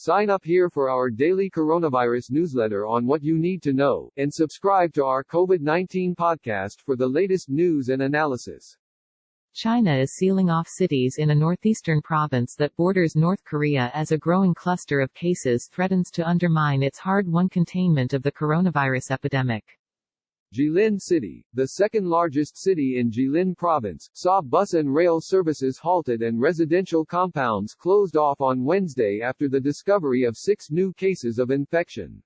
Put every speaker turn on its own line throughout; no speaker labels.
Sign up here for our daily coronavirus newsletter on what you need to know, and subscribe to our COVID-19 podcast for the latest news and analysis.
China is sealing off cities in a northeastern province that borders North Korea as a growing cluster of cases threatens to undermine its hard-won containment of the coronavirus epidemic.
Jilin City, the second-largest city in Jilin Province, saw bus and rail services halted and residential compounds closed off on Wednesday after the discovery of 6 new cases of infection.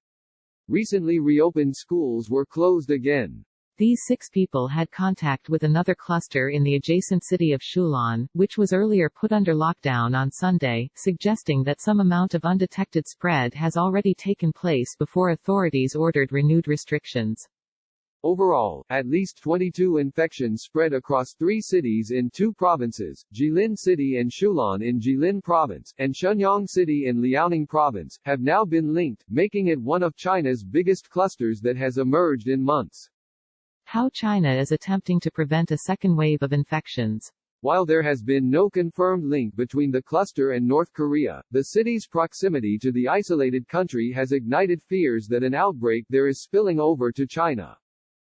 Recently reopened schools were closed again.
These 6 people had contact with another cluster in the adjacent city of Shulan, which was earlier put under lockdown on Sunday, suggesting that some amount of undetected spread has already taken place before authorities ordered renewed restrictions.
Overall, at least 22 infections spread across 3 cities in 2 provinces, Jilin City and Shulan in Jilin Province, and Shenyang City in Liaoning Province, have now been linked, making it one of China's biggest clusters that has emerged in months.
How China is attempting to prevent a second wave of infections.
While there has been no confirmed link between the cluster and North Korea, the city's proximity to the isolated country has ignited fears that an outbreak there is spilling over to China.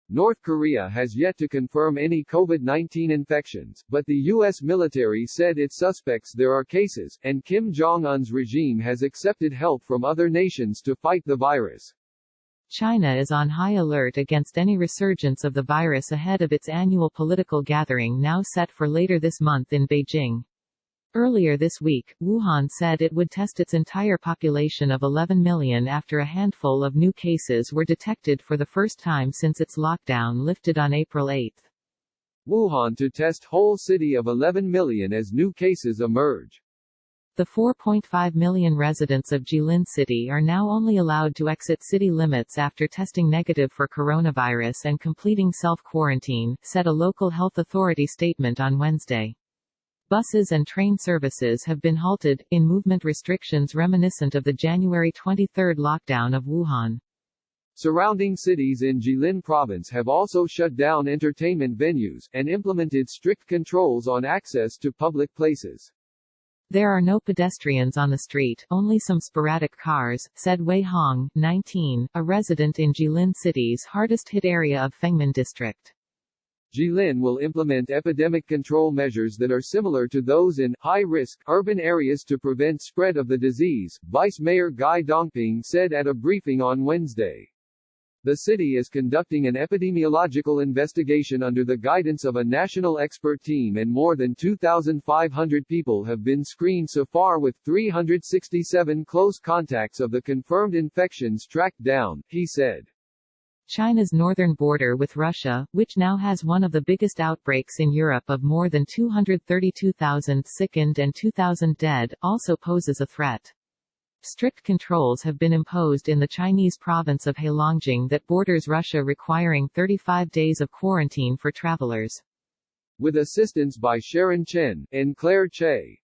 North Korea has yet to confirm any COVID-19 infections, but the U.S. military said it suspects there are cases, and Kim Jong-un's regime has accepted help from other nations to fight the virus.
China is on high alert against any resurgence of the virus ahead of its annual political gathering now set for later this month in Beijing. Earlier this week, Wuhan said it would test its entire population of 11 million after a handful of new cases were detected for the first time since its lockdown lifted on April 8.
Wuhan to test whole city of 11 million as new cases emerge.
The 4.5 million residents of Jilin City are now only allowed to exit city limits after testing negative for coronavirus and completing self-quarantine, said a local health authority statement on Wednesday. Buses and train services have been halted, in movement restrictions reminiscent of the January 23 lockdown of Wuhan.
Surrounding cities in Jilin Province have also shut down entertainment venues, and implemented strict controls on access to public places.
There are no pedestrians on the street, only some sporadic cars, said Wei Hong, 19, a resident in Jilin City's hardest-hit area of Fengmen District.
Jilin will implement epidemic control measures that are similar to those in high-risk urban areas to prevent spread of the disease, Vice Mayor Guy Dongping said at a briefing on Wednesday. The city is conducting an epidemiological investigation under the guidance of a national expert team, and more than 2,500 people have been screened so far, with 367 close contacts of the confirmed infections tracked down, he said.
China's northern border with Russia, which now has one of the biggest outbreaks in Europe of more than 232,000 sickened and 2,000 dead, also poses a threat. Strict controls have been imposed in the Chinese province of Heilongjiang that borders Russia, requiring 35 days of quarantine for travelers.
With assistance by Sharon Chen and Claire Che.